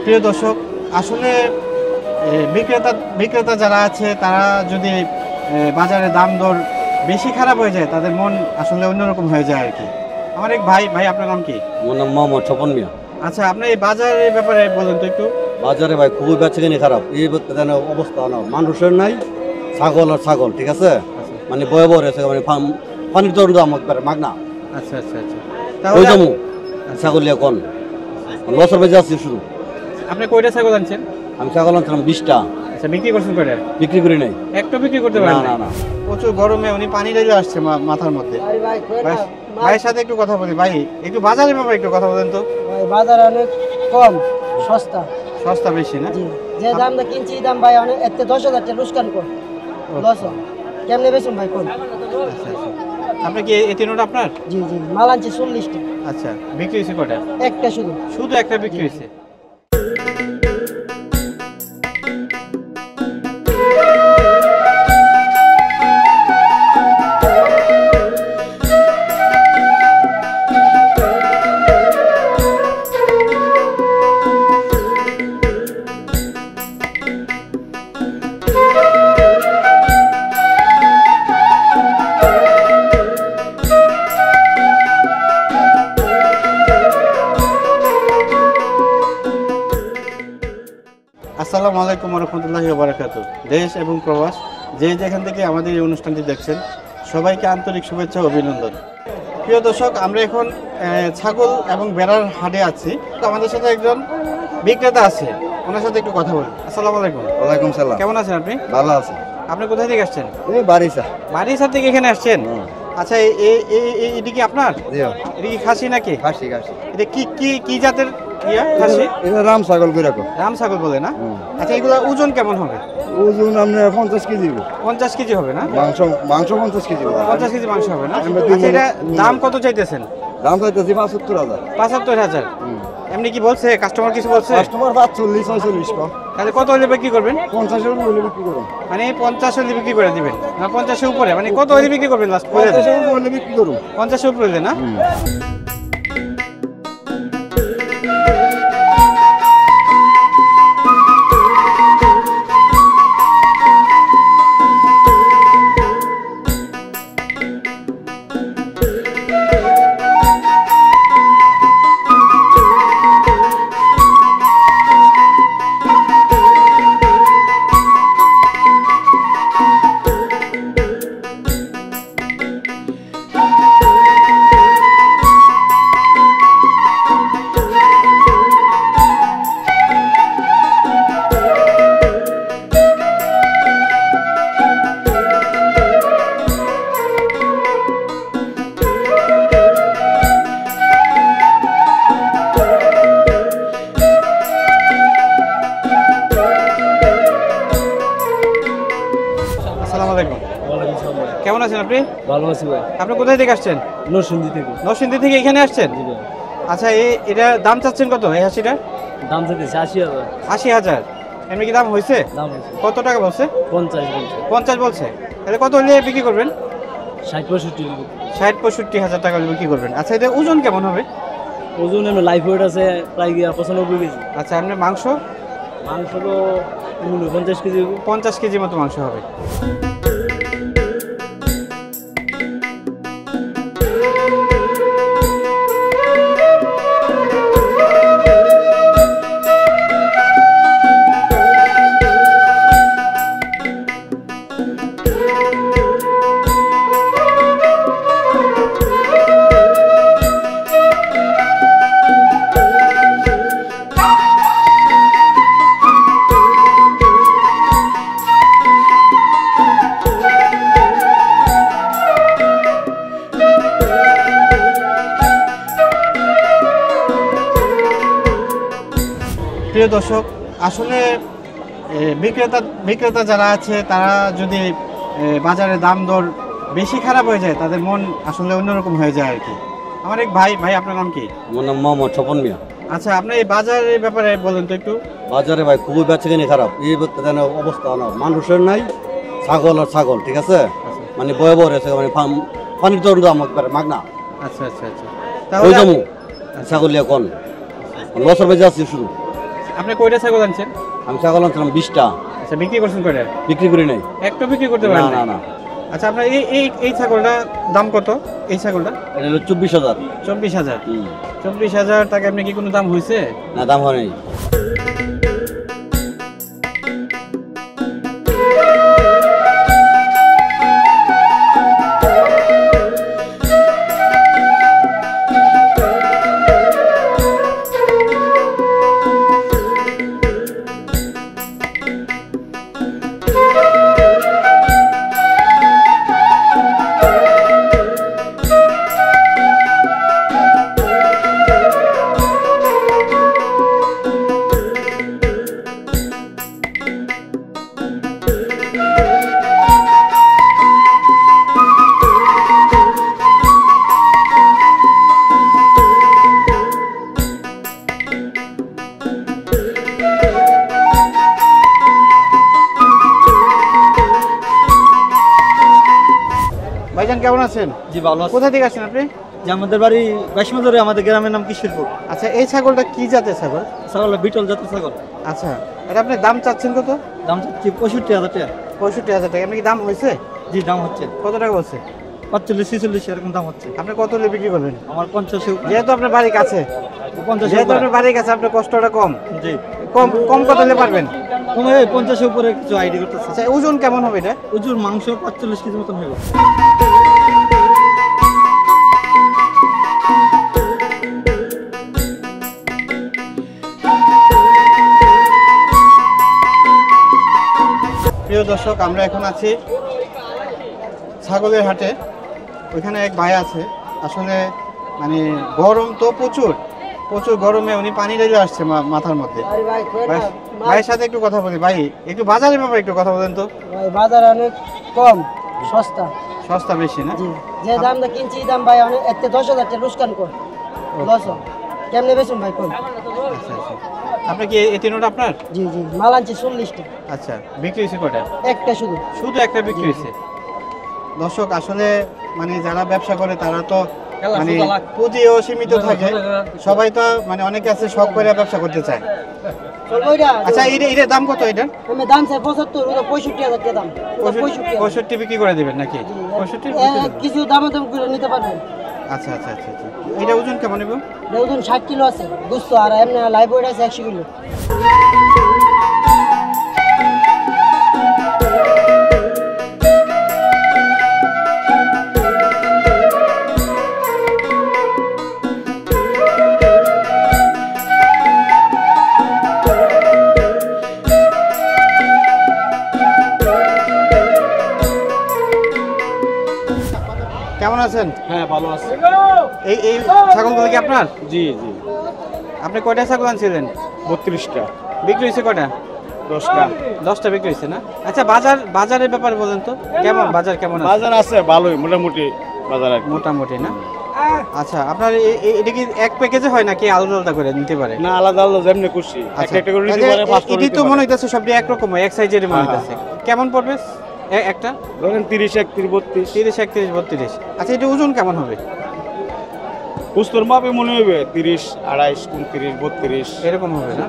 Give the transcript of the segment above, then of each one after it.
প্রিয় দর্শক, আসলে বিক্রেতা যারা আছে তারা যদি বাজারে দাম দর বেশি খারাপ হয়ে যায় তাদের মন আসলে অন্যরকম হয়ে যায় আর কি। আমার এক ভাই, আপনার নাম কি? আমার নাম মোহাম্মদ স্বপন মিয়া। আচ্ছা, আপনি এই বাজারের ব্যাপারে বলেন তো একটু। বাজারে ভাই খুবই বেচাকেনি খারাপ, এই অবস্থা না, মানুষের নাই, ছাগল আর ছাগল, ঠিক আছে, মানে বয়ে বয়ে রয়েছে, মানে পানির দর দাম মাগনা। আচ্ছা আচ্ছা আচ্ছা, ওই তাহলে জমু ছাগল কোন লসের বেজে আসছি শুরু। আপনি কয়টা ছাগল আনছেন? আমি ছাগল আনছিলাম 20টা। আচ্ছা, বিক্রি করছেন কয়টা? বিক্রি করি নাই, একটা বিক্রি করতে পারেন না না। প্রচুর গরমে উনি পানি ঢেলে আসছে মাথার মধ্যে। ভাইয়ের সাথে একটু কথা বলি। ভাই, একটু বাজারের ব্যাপারে একটু কথা বলেন তো। বাজার অনেক কম, সস্তা। সস্তা বেশি না? যে দামটা কিনছি দাম ভাই অনেক, এতে 10,000 টাকা লুসকান কর লস। কেমনে বেচুন ভাই কোন? আচ্ছা আচ্ছা, আপনি কি এই তিনটা আপনার? জি মাল আনছি 40টা। আচ্ছা, বিক্রি হয়েছে কয়টা? একটা শুধু একটা বিক্রি হয়েছে। আসসালামু আলাইকুম ওয়া রাহমাতুল্লাহি ওয়া বারাকাতুহু। দেশ এবং প্রবাস যে যেখান থেকে আমাদের এই অনুষ্ঠানটি দেখছেন সবাইকে আন্তরিক শুভেচ্ছা ও অভিনন্দন। প্রিয় দর্শক, আমরা এখন ছাগল এবং ভেড়ার হাটে আছি। তো আমাদের সাথে একজন বিক্রেতা আছে, ওনার সাথে একটু কথা বলি। আসসালামু আলাইকুম। ওয়ালাইকুম সালাম। কেমন আছেন আপনি? ভালো আছে। আপনি কোথায় থেকে আসছেন? এই বাড়িসা। বাড়িসা থেকে এখানে আসছেন? আচ্ছা, এটা কি আপনার? এটা কি খাসি নাকি? খাসি। এটা কি জাতের খাসি? এটা রাম ছাগল করে রাখো। রাম ছাগল বলে না? আচ্ছা, এগুলো ওজন কেমন হবে? ওজন আপনার 50 কেজি। 50 কেজি হবে না? মাংস 50 কেজি। 50 কেজি মাংস হবে না? আচ্ছা, এটা দাম কত চাইতেছেন? দাম চাইতেছি 75,000। 75,000? এমনি কি বলছে কাস্টমার? কিছু বলছে? কাস্টমার 45 46 কম। তাহলে কত হলে বিক্রি করবেন? 50 এর উপরে বিক্রি করুন। মানে 50 হলে বিক্রি করে দিবেন না? 50 এর উপরে মানে কত হলে বিক্রি করবেন লাস্ট? 50 এর উপরে বিক্রি করুন। 50 এর উপরে হলে না? কেমন আছেন আপনি? ভালো আছি ভাই। আপনি কোথায় থেকে আসছেন? নরসিংদী থেকে এখানে আসছেন? আচ্ছা, এটা দাম চাচ্ছেন কত এই হাসিটার? দাম চাইতেছি 80,000। 80,000? এমনি কি দাম হয়েছে? কত টাকা বলছে? 50 বলছে। তাহলে কত হলে বিক্রি করবেন? 60-65 হাজার টাকা হলে বিক্রি করবেন। আচ্ছা, এটা ওজন কেমন হবে? ওজন এমনি লাইফ ওয়েট আছে প্রায় 95 কেজি। আচ্ছা, এমনি মাংস তো 50 কেজি। 50 কেজি মতো মাংস হবে। প্রিয় দর্শক, আসলে বিক্রেতা যারা আছে তারা যদি বাজারে দাম দর বেশি খারাপ হয়ে যায় তাদের মন আসলে অন্যরকম হয়ে যায় আর কি। আমার এক ভাই, আপনার নাম কি? আমার নাম মোহাম্মদ স্বপন মিয়া। আচ্ছা, আপনি এই বাজারের ব্যাপারে বলেন তো একটু। বাজারে ভাই খুবই বেচাকেনি খারাপ, এই অবস্থা না, মানুষের নাই, ছাগল আর ছাগল, ঠিক আছে, মানে বয়ে বয়ে রয়েছে, মানে পানির দর দাম মাগনা। আচ্ছা আচ্ছা আচ্ছা, ওই জমু ছাগল কোন লসের বেজে আসছি শুরু। আপনি কয়টা ছাগল আনছেন? আমি ছাগল আনছিলাম 20টা, আচ্ছা, বিক্রি করছেন কয়টা? বিক্রি করি নাই। একটা বিক্রি করতে না পারেন না না? না, আচ্ছা, আপনার এই ছাগলটা দাম কত? এই ছাগলটা এটা হলো 24,000। 24,000। 24,000 টাকা আপনি কি কোনো দাম হয়েছে? না, দাম হয় নাই। ভাইজান কেমন আছেন? জি ভালো আছে। কোথা থেকে আসছেন আপনি? যে আমাদের বাড়ি বাইশমাজারে, আমাদের গ্রামের নাম কিশোরপুর। আচ্ছা, এই ছাগলটা কি জাতের ছাগল? ছাগল বিটল জাতের ছাগল। আচ্ছা, এটা আপনি দাম চাচ্ছেন কত? দাম চাচ্ছি 65,000 টাকা। 65,000 টাকা। আপনি কি দাম হয়েছে? জি দাম হচ্ছে কত টাকা বলছে? 45-46 এরকম দাম হচ্ছে। আপনি কত হলে বিক্রি করবেন? আমার 50 যেহেতু আপনার বাড়ি কাছে, 50 যেহেতু আপনার বাড়ির কাছে, আপনার কষ্টটা কম। জি কম কম কত হলে পারবেন? কমে 50 উপরে কিছু আইডি করতেছে। আচ্ছা, ওজন কেমন হবে এটা? প্রচুর মাংস 45 কেজি মতন হইব। প্রিয় দর্শক, আমরা এখন আছি ছাগলের হাটে। ওইখানে এক ভাই আছে, আসলে মানে গরম তো প্রচুর প্রচুর গরমে উনি পানি ঢেলে আসছে মাথার মধ্যে। আরে ভাই কই না, ভাইয়ের সাথে একটু কথা বলি। ভাই, একটু বাজারের ব্যাপারে একটু কথা বলেন তো। ভাই বাজার অনেক কম, সস্তা। সস্তা বেশি না? জি, যে দামটা কিনছি এই দাম ভাই অনেক, এতে 10,000 টাকা লুস্কান কর লস। কেমনে বেচুন ভাই কোন? আচ্ছা আচ্ছা, আপনি কি এই তিনটা আপনার? জি জি, মাল আনছি 40টা, আচ্ছা, বিক্রি হয়েছে কয়টা? একটা শুধু। শুধু একটা বিক্রি হয়েছে। দর্শক, আসলে মানে যারা ব্যবসা করে তারা তো মানে পুঁজিও সীমিত থাকে, সবাই তো মানে অনেকে আছে শখ করে ব্যবসা করতে চায়। চলবো এটা? আচ্ছা, এটার দাম কত? এটার আমি দাম চাই 75, ওটা 65,000 টাকা দাম। ওটা 65,000। 65 বিক্রি করে দেবেন নাকি? 65 কিছু দামাদাম করে নিতে পারবেন। আচ্ছা আচ্ছা আচ্ছা আচ্ছা, এটা ওজন কেমন নেব? ওজন 60 কিলো আছে বুঝছ, আর এমনি লাইভ ওয়েট আছে 100 কিলো। কেমন আছেন? হ্যাঁ ভালো আছে। এই ছাগলগুলো কি আপনার? জি জি, আপনি কয়টা ছাগল আনছিলেন? 32টা। বিক্রি হয়েছে কয়টা? 10টা। 10টা বিক্রি হয়েছে না? আচ্ছা, বাজারের ব্যাপারে বলেন তো, কেমন বাজার কেমন আছে? বাজার আছে ভালোই, মোটামুটি বাজার আর কি। মোটামুটি না? আচ্ছা, আপনার এটা কি এক প্যাকেজে হয় নাকি আলাদা আলাদা করে নিতে পারে? না, আলাদা আলাদা যেমনি খুশি আচ্ছা, একটা একটা করে নিতে পারে, 5টা এটি তো মনে হইতেছে সবটি একরকম, এক সাইজেরই মনে হইতেছে। কেমন পড়বে একটা? ধরেন 30, 31, 32। 30, 31, 32। আচ্ছা, এটা ওজন কেমন হবে? পুস্তর মাপে মনে হবে 30, 28, 29, 32। এরকম হবে না?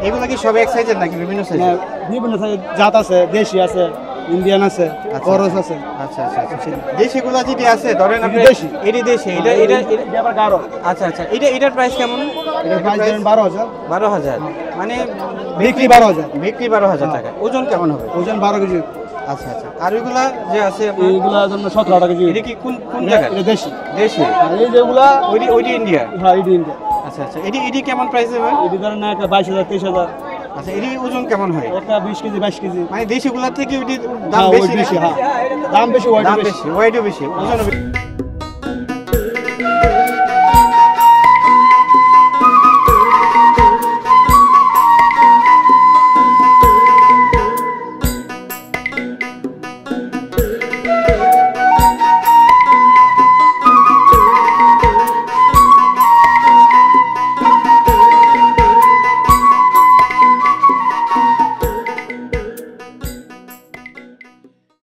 এগুলো কি সব এক সাইজের নাকি বিভিন্ন সাইজের? বিভিন্ন জাত আছে, দেশি আছে, ইন্ডিয়ান আছে, করস আছে। আচ্ছা আচ্ছা আচ্ছা, দেশিগুলো যেটি আছে ধরেন আপনি দেশি। এটি দেশি, এটা আবার গাঢ়। আচ্ছা আচ্ছা, এটার প্রাইস কেমন? এটার প্রাইস ধরেন 12,000, 12,000। মানে বিক্রি 12,000, বিক্রি 12,000 টাকা। ওজন কেমন হবে? ওজন 12 কেজি। আচ্ছা আচ্ছা, আর ওইগুলা যে আছে আপনার, এইগুলা জন্য 17 টাকা কেজি। এটা কি কোন জায়গা? এটা দেশি। দেশি? আর এই যেগুলা ওইটি ইন্ডিয়া? হ্যাঁ, এটা ইন্ডিয়া। আচ্ছা আচ্ছা, এটি কেমন প্রাইস হবে? এটি ধরেন একটা 22,000, 23,000। আচ্ছা, এটি ওজন কেমন হয়? একটা 20 কেজি, 22 কেজি। মানে দেশিগুলোর থেকে ওইটি দাম হ্যাঁ, বেশি ওই বেশি, নাকি? হ্যাঁ। দাম বেশি, ওইটা দাম বেশি। বেশি, ওয়েটও বেশি, ওজনও বেশি।